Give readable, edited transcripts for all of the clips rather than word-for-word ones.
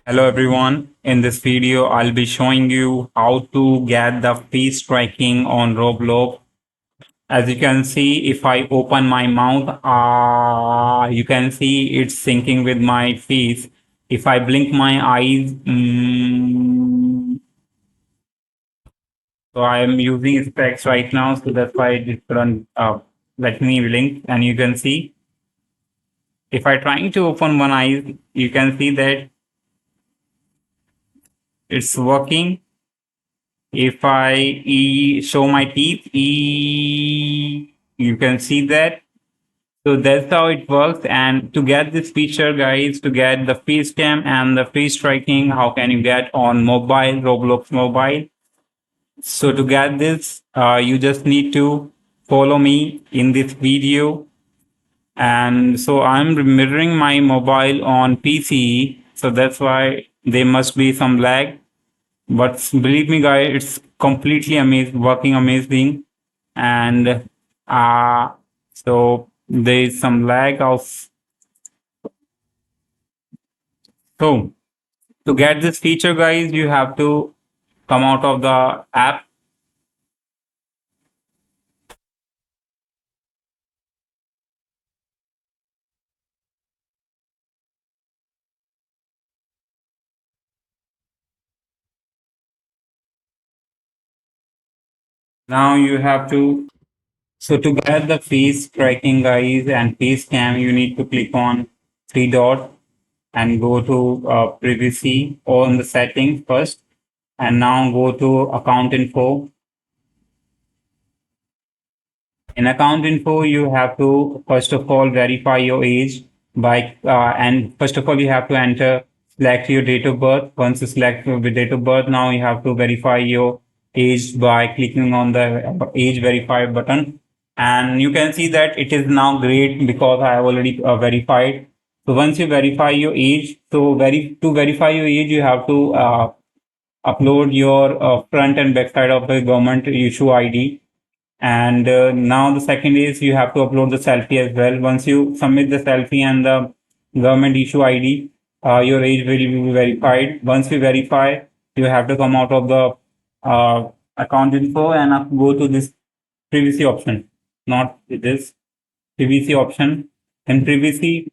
Hello everyone. In this video, I'll be showing you how to get the face tracking on Roblox. As you can see, if I open my mouth, you can see it's syncing with my face. If I blink my eyes, so I am using specs right now, so that's why it couldn't let me blink. And you can see, if I trying to open one eye, you can see that it's working. If I show my teeth, you can see that. So that's how it works. And to get this feature, guys, to get the face cam and the face tracking, how can you get on mobile, Roblox mobile? So to get this, you just need to follow me in this video. And so I'm mirroring my mobile on PC. So that's why there must be some lag. But believe me, guys, it's completely amazing, working amazing. And so there is some lag of. So to get this feature, guys, you have to come out of the app. Now you have to. So to get the face tracking, guys, and face cam, you need to click on three dots and go to privacy or in the settings first, and now go to account info. In account info, you have to first of all verify your age by and first of all you have to select your date of birth. Once you select the date of birth, now you have to verify your age by clicking on the age verify button, and you can see that it is now great because I have already verified. So once you verify your age, to verify your age, you have to upload your front and back side of the government issue ID. And now the second is you have to upload the selfie as well. Once you submit the selfie and the government issue ID, your age will be verified. Once you verify, you have to come out of the account info and go to this privacy option, not this privacy option. In privacy,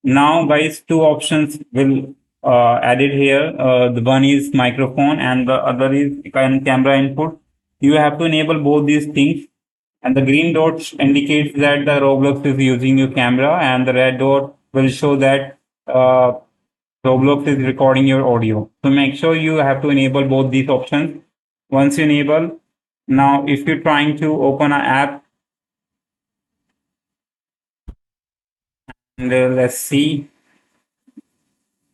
now, guys, two options will added here. The one is microphone and the other is camera input. You have to enable both these things. And the green dot indicates that the Roblox is using your camera, and the red dot will show that Roblox is recording your audio. So make sure you have to enable both these options. Once you enable, now if you're trying to open an app, and let's see.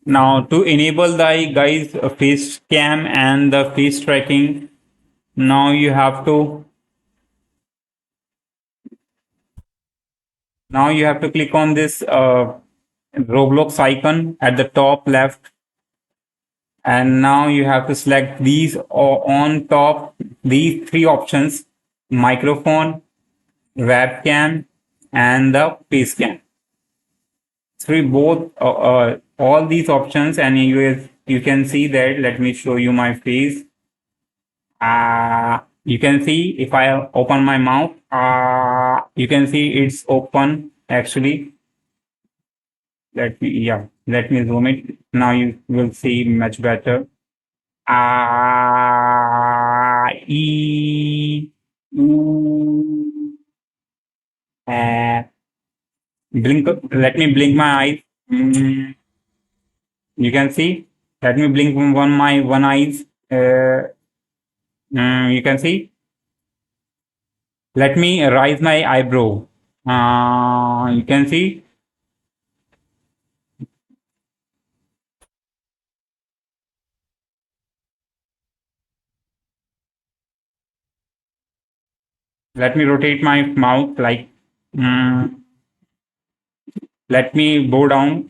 Now to enable the guys face cam and the face tracking, now you have to click on this Roblox icon at the top left, and now you have to select these on top, these three options: microphone, webcam, and the face cam. Three both all these options, and you can see that. Let me show you my face. You can see if I open my mouth, you can see it's open actually. Let me zoom it. Now you will see much better. Ah, e, ooh, uh, blink. Let me blink my eyes. You can see. Let me blink my one eyes. You can see. Let me raise my eyebrow. You can see. Let me rotate my mouth like. Mm, let me bow down.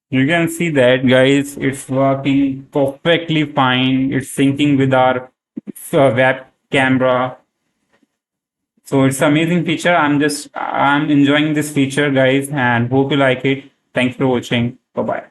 You can see that, guys. It's working perfectly fine. It's syncing with our web camera. So it's amazing feature. I'm enjoying this feature, guys, and hope you like it. Thanks for watching. Bye bye.